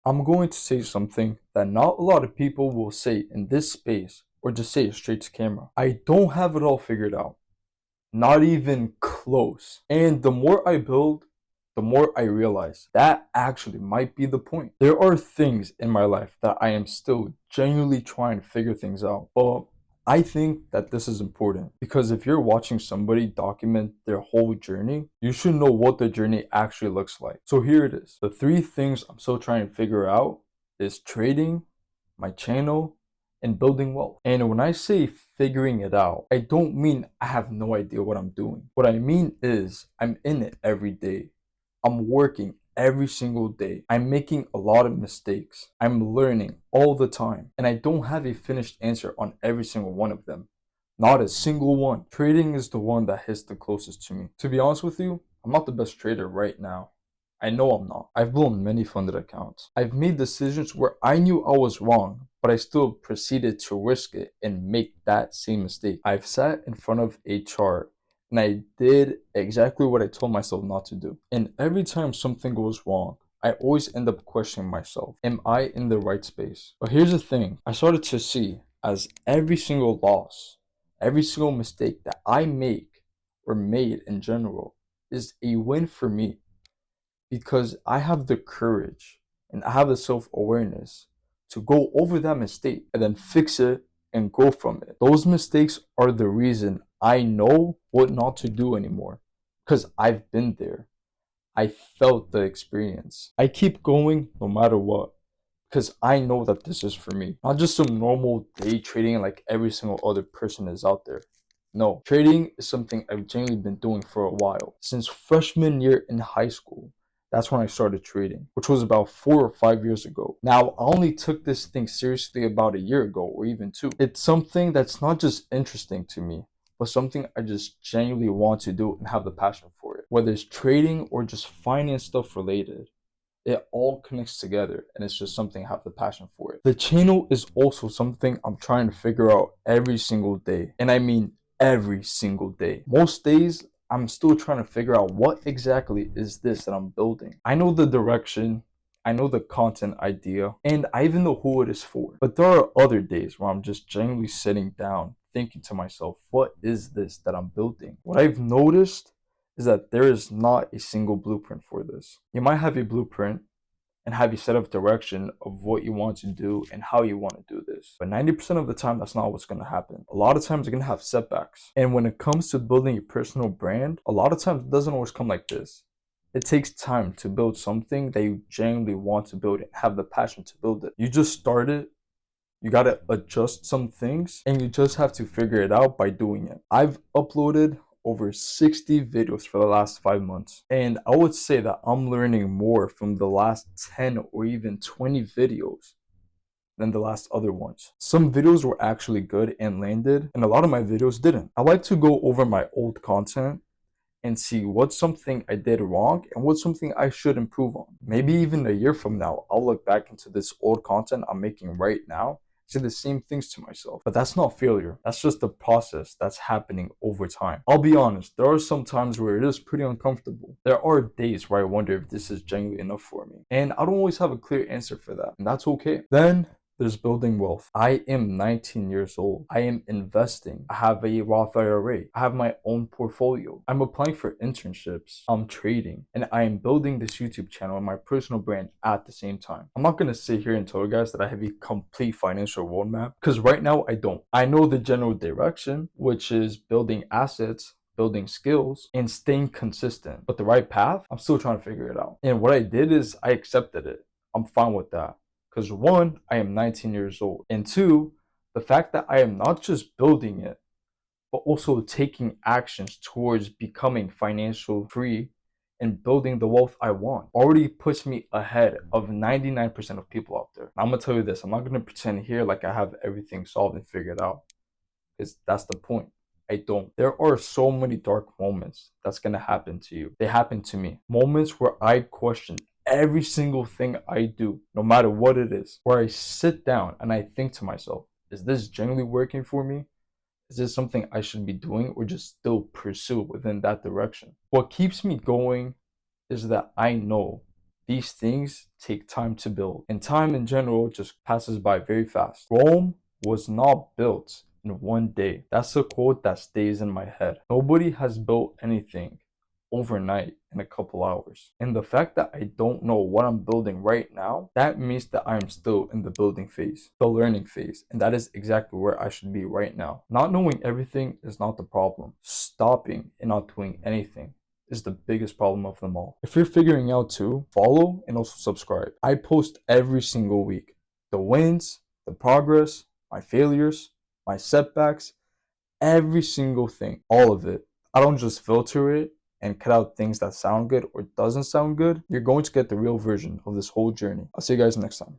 I'm going to say something that not a lot of people will say in this space or just say it straight to camera. I don't have it all figured out. Not even close. And the more I build, the more I realize that actually might be the point. There are things in my life that I am still genuinely trying to figure things out. But I think that this is important because if you're watching somebody document their whole journey, you should know what the journey actually looks like. So here it is. The three things I'm still trying to figure out is trading, my channel, and building wealth. And when I say figuring it out, I don't mean I have no idea what I'm doing. What I mean is I'm in it every day. I'm working every single day. I'm making a lot of mistakes. I'm learning all the time. And I don't have a finished answer on every single one of them. Not a single one. Trading is the one that hits the closest to me. To be honest with you, I'm not the best trader right now. I know I'm not. I've blown many funded accounts. I've made decisions where I knew I was wrong, but I still proceeded to risk it and make that same mistake. I've sat in front of a chart and I did exactly what I told myself not to do. And every time something goes wrong, I always end up questioning myself. Am I in the right space? But here's the thing. I started to see as every single loss, every single mistake that I make or made in general is a win for me because I have the courage and I have the self-awareness to go over that mistake and then fix it and grow from it. Those mistakes are the reason I know what not to do anymore because I've been there. I felt the experience. I keep going no matter what because I know that this is for me. Not just some normal day trading like every single other person is out there. No, trading is something I've genuinely been doing for a while. Since freshman year in high school, that's when I started trading, which was about 4 or 5 years ago. Now, I only took this thing seriously about a year ago or even two. It's something that's not just interesting to me, but something I just genuinely want to do and have the passion for it. Whether it's trading or just finance stuff related, it all connects together and it's just something I have the passion for it. The channel is also something I'm trying to figure out every single day. And I mean every single day. Most days, I'm still trying to figure out what exactly is this that I'm building. I know the direction, I know the content idea, and I even know who it is for. But there are other days where I'm just genuinely sitting down thinking to myself, what is this that I'm building? What I've noticed is that there is not a single blueprint for this. You might have a blueprint and have a set of direction of what you want to do and how you want to do this. But 90% of the time, that's not what's going to happen. A lot of times you're going to have setbacks. And when it comes to building a personal brand, a lot of times it doesn't always come like this. It takes time to build something that you genuinely want to build and have the passion to build it. You just started, you got to adjust some things and you just have to figure it out by doing it. I've uploaded over 60 videos for the last 5 months. And I would say that I'm learning more from the last 10 or even 20 videos than the last other ones. Some videos were actually good and landed, and a lot of my videos didn't. I like to go over my old content and see what's something I did wrong and what's something I should improve on. Maybe even a year from now, I'll look back into this old content I'm making right now, say the same things to myself. But that's not failure. That's just the process that's happening over time. I'll be honest, there are some times where it is pretty uncomfortable. There are days where I wonder if this is genuinely enough for me. And I don't always have a clear answer for that. And that's okay. Then there's building wealth. I am 19 years old. I am investing. I have a Roth IRA. I have my own portfolio. I'm applying for internships. I'm trading. And I am building this YouTube channel and my personal brand at the same time. I'm not going to sit here and tell you guys that I have a complete financial roadmap because right now I don't. I know the general direction, which is building assets, building skills, and staying consistent. But the right path, I'm still trying to figure it out. And what I did is I accepted it. I'm fine with that. Because one, I am 19 years old. And two, the fact that I am not just building it, but also taking actions towards becoming financial free and building the wealth I want already puts me ahead of 99% of people out there. I'm going to tell you this. I'm not going to pretend here like I have everything solved and figured out. Because that's the point. I don't. There are so many dark moments that's going to happen to you. They happen to me. Moments where I question every single thing I do, no matter what it is, where I sit down and I think to myself, is this genuinely working for me? Is this something I should be doing or just still pursue within that direction? What keeps me going is that I know These things take time to build, and time in general just passes by very fast. Rome was not built in one day. That's a quote that stays in my head. Nobody has built anything overnight in a couple hours. And the fact that I don't know what I'm building right now, that means that I'm still in the building phase, the learning phase. And that is exactly where I should be right now. Not knowing everything is not the problem. Stopping and not doing anything is the biggest problem of them all. If you're figuring out too, follow and also subscribe. I post every single week. The wins, the progress, my failures, my setbacks, every single thing, all of it. I don't just filter it and cut out things that sound good or doesn't sound good. You're going to get the real version of this whole journey. I'll see you guys next time.